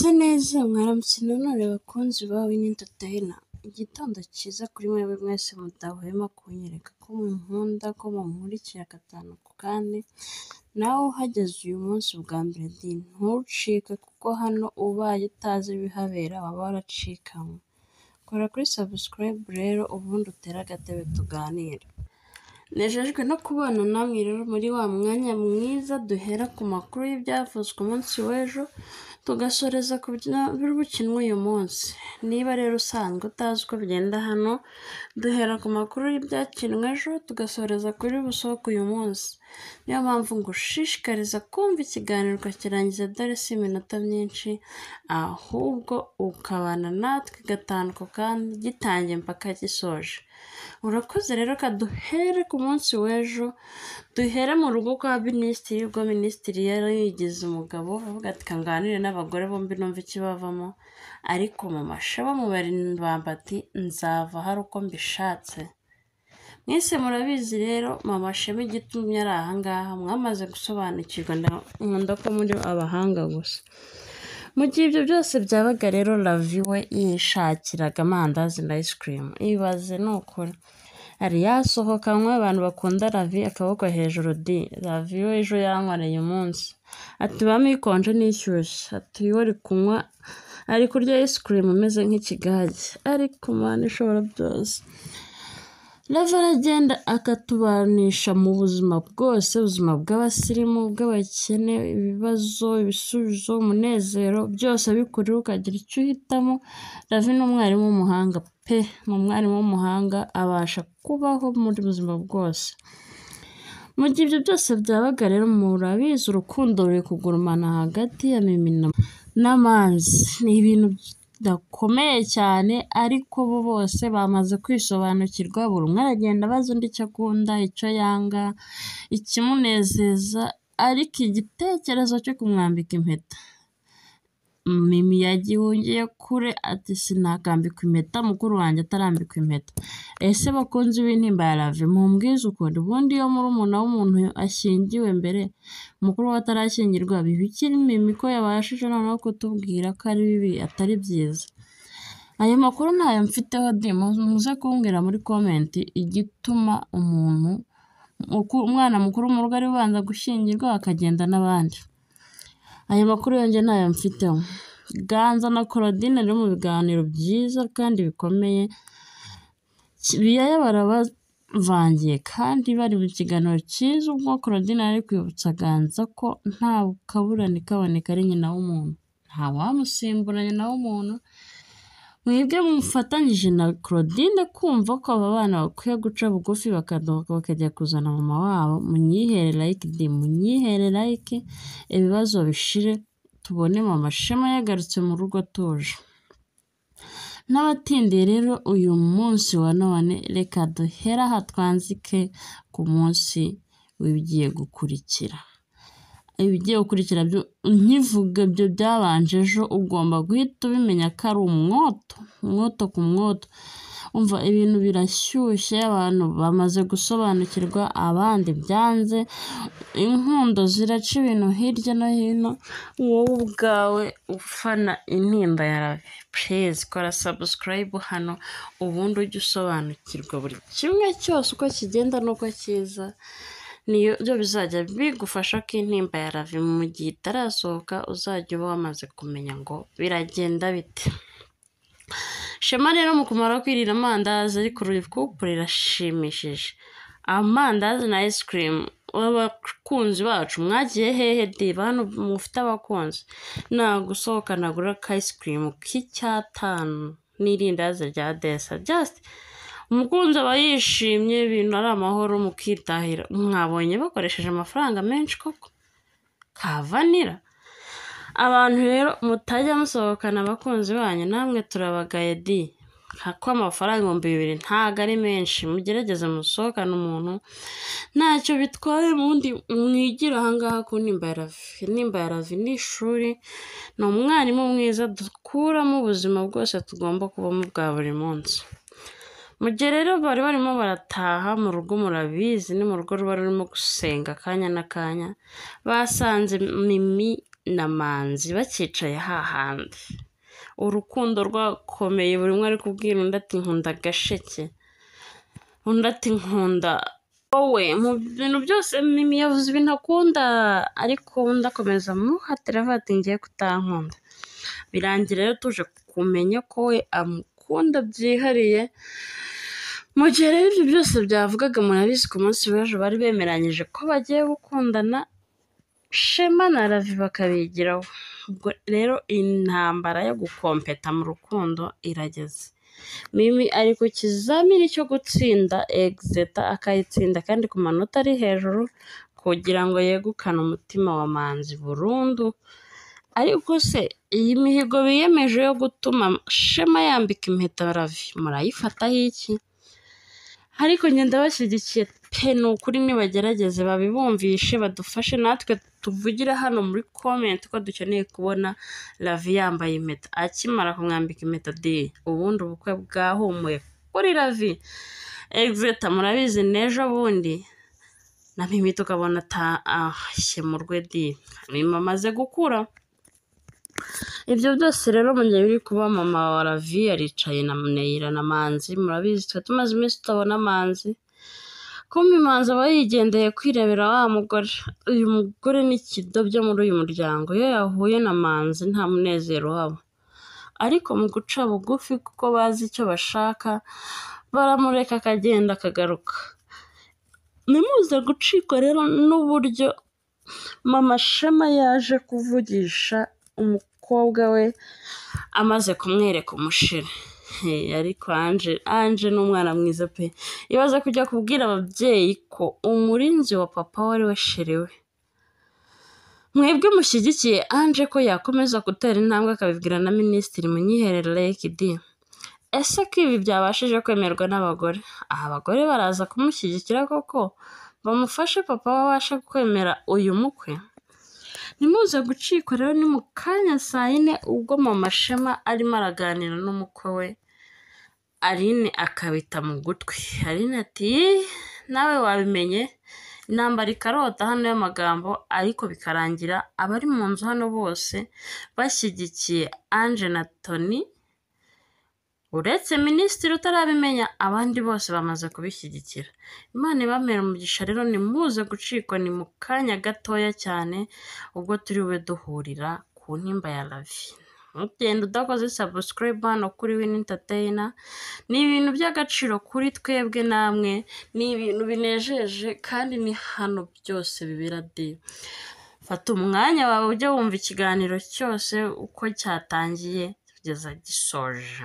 Mwaramutse neza, mwaramutse none bakunzi ba Win Entertainer. Igitondo cyiza kuri mwebwe mwese mudahwema kunyereka ko munkunda, ko munkurikira gatanu ku kandi. Nawe uhageze uyu munsi bwa mbere ntucike, kuko hano ubaye utazi ibihabera waba waracikanywe. Kora kuri subscribe rero ubundi utere agatebe tuganire. Nejejwe no kubana namwe rero muri wa mwanya mwiza duhera ku makuru y'ibyavuzwe umunsi w'ejo, tugasoreza ku biri bukinwe uyu munsi. Niba rero usanzwe utazi uko bigenda hano, duhera ku makuru y'ibyakinwe ejo tugasoreza kuri busohoka uyu munsi. Niyo mpamvu ngushishikariza kumva ikiganiro ukakirangiza, dore si iminota myinshi, ahubwo ukabana natwe gatanu ku kandi gitangiye mpaka gisoje. Urakoze rero kaduhere ku munsi w'ejo, duhere mu rugo kwa minisitiri, ubwo minisitiri yari yigize umugabo avuga ati kanganire n'abagore bombi numva ikibavamo, ariko mu mashaba mu barindamba ati nzava hari uko mbishatse. Mwese murabizi rero mama Shema igitumye ari ahangaha, mwamaze gusobanukirwa, nkunda ko muri abahanga gusa. Mu gihe ibyo byose byabaga rero Lavi we yishakiraga amandazi na ice cream. Ibaze ni ukuri, hari yasohokanywe abantu bakunda Lavi akaboko hejuru di. Lavi we ejo yankoreye umunsi ati bamo ikonje n'ishyushye, ati iyo uri kunywa ari kurya ice cream umeze nk'ikigage, ariko Imana ishobora byose. Lavi aragenda akatubanisha mu buzima bwose, ubuzima bw'abasirimu, bw'abakene, ibibazo, ibisubizo, umunezero, byose bikurira ukagira icyo uhitamo. Lavi ni umwarimu w'umuhanga pe, ni umwarimu w'umuhanga, abasha kubaho muri buzima bwose. Mu gihe ibyo byose byabaga rero murabizi urukundo ruri kugurumana hagati ya Mimi n'Amanzi. Ni ibintu bidakomeye cyane, ariko bo bose bamaze kwisobanukirwa, buri umwe aragenda abaza undi icyo akunda, icyo yanga, ikimunezeza, ariko igitekerezo cyo kumwambika impeta Mimi yagihungiye kure, ati sinakambikwa impeta mukuru wanjye atarambikwa impeta. Ese bakunzi b'intimba ya Lavi mumbwize ukuri, ubundi iyo murumuna w'umuntu ashyingiwe mbere mukuru we atarashyingirwa, biba ikiri Mimi ko yabashije noneho kutubwira ko ari bibi atari byiza? Ayo makuru ntayo mfiteho di, muze kumbwira muri comment igituma umwana mukuru mu rugo ari ubanza gushyingirwa akagenda n'abandi. Ayo makuru yongeye ntayo mfiteho. Ganza na Claudine rero mu biganiro byiza kandi bikomeye, biyaya barabavangiye kandi bari mu kiganiro cyiza, ubwo Claudine ari kwibutsa Ganza ko nta kaburane kaboneka ari nyina w'umuntu, nta wamusimbura nyina w'umuntu. Mwebwe mufatanyije na Claudine kumva ko aba bana bakwiye guca bugufi bakadohoka bakajya kuzana mama wabo. Munyihere like di, munyihere like, ibibazo bishire, tubone mama Shema yagarutse mu rugo atuje. N'abatindiye rero uyu munsi wa none, reka duhera aha twanzike ku munsi w'ibigiye gukurikira. Ibigiye gukurikira byo nkivuga ibyo byabanje ejo, ugomba guhita ubimenya ko ari umwoto ku mwoto. Umva ibintu birashyushye, abantu bamaze gusobanukirwa, abandi byanze, inkundo ziraca ibintu hirya no hino. Wowe ubwawe ufana intimba ya Lavi, please kora subscribe hano ubundi ujye usobanukirwa buri kimwe cyose uko kigenda n'uko kiza. Niyo byo bizajya bigufasha ko intimba ya Lavi mu gihe itarasohoka uzajya uba wamaze kumenya ngo biragenda bite. Shema rero mu kumara kwirira amandazi, ariko urukupure rirashimishije. Amandazi na ice cream, abakunzi bacu mwagiye hehe di? Bantu mufite abakunzi, nagusohoka nagura ka ice cream k'icyatanu n'irindazi rya desa, just umukunzi aba yishimye, ibintu ari amahoro, mukitahira. Mwabonye bakoresheje amafaranga menshi koko? Kavanira abantu rero mutajya musohokana abakunzi banyu, namwe turabagaye di, ko amafaranga 2,000 ntago ari menshi. Mugerageze musohokane umuntu, ntacyo bitwaye, mundi mwigira ahangaha ku nimba ya Lavi. Nimba ya Lavi ni ishuri, ni umwarimu mwiza dukuramo ubuzima bwose tugomba kubamo bwa buri munsi. Mu gihe rero bari barimo barataha mu rugo, murabizi ni mu rugo ruba rurimo gusenga akanya n'akanya, basanze Mimi na Manzi bakicaye hahandi, urukundo rwakomeye, buri umwe ari kubwira undi ati nkunda Gasheke, undi ati nkunda wowe. Mu bintu byose Mimi yavuze ibintu akunda, ariko undi akomeza amuhatira avuga ati ngiye kutankunda. Birangira rero tuje kumenya ko we amukunda byihariye. Mu gihe rero ibyo byose byavugaga, murabizi ku munsi w'ejo bari bemeranyije ko bagiye gukundana, Shema na Ravi bakabigiraho. Ubwo rero intambara yo gukompeta mu rukundo irageze. Mimi ari ku kizamini cyo gutsinda exeta, akayitsinda kandi ku manota ari hejuru, kugira ngo yegukane umutima wa Manzi burundu. Ariko se iyi mihigo biyemeje yo gutuma Shema yambika impeta Ravi, murayifataho iki? Ariko njye ndabashyigikiye pe, ni ukuri nibagerageze babibumvishe, badufashe natwe tuvugira hano muri comment ko dukeneye kubona Ravi yambaye impeta. Akimara kumwambika impeta ubundi ubukwe bwahumuye kuri Ravi. Exeta murabizi n'ejo bundi na Mimi tukabona atashye mu rwe Mimi amaze gukura. Ibyo byose rero mu gihe biri kuba, mama wa Ravi aricaye na Muneyira na Manzi. Murabizi twe tumaze iminsi tutabona Manzi, kumbe Manzi aba yigendeye kwirebera wa mugore. Uyu mugore ni ikidobyo muri uyu muryango, iyo yahuye na Manzi nta munezero wabo, ariko mu guca bugufi kuko bazi icyo bashaka, baramureka akagenda akagaruka. Nimuze gucikwa rero n'uburyo mama Shema yaje kuvugisha umukobwa we amaze kumwereka umusheri. Ariko Ange ni umwana mwiza pe. Ibaza kujya kubwira ababyeyi ko umurinzi wa papa wari we sheri we. Mwebwe mushyigikiye Ange ko yakomeza gutera intambwe akabibwira na Minisitiri Munyiherero Lekidi? Ese ko ibi byabashije kwemerwa n'abagore, abagore baraza kumushyigikira koko bamufashe papa wabasha kwemera uyu mukwe? Nimuze gucikwa rero, ni mu kanya saa yine ubwo mama Shema arimo araganira n'umukwe we, Aline akabita mu gutwi. Aline ati nawe wabimenye, intambara ikarota hano y'amagambo, ariko bikarangira abari mu nzu hano bose bashyigikiye Ange na Tony, uretse Minisitiri utarabimenya, abandi bose bamaze kubishyigikira. Imana ibamere umugisha rero, nimuze gucikwa, ni mu kanya gatoya cyane ubwo turi bube duhurira ku ntimba ya Ravi. Ntugende udakoze subscribe hano kuri Win Entertainer. Ni ibintu by'agaciro kuri twebwe namwe, ni ibintu binejeje kandi ni hano byose bibera Fata umwanya wawe ujye wumva ikiganiro cyose uko cyatangiye kugeza gisoje.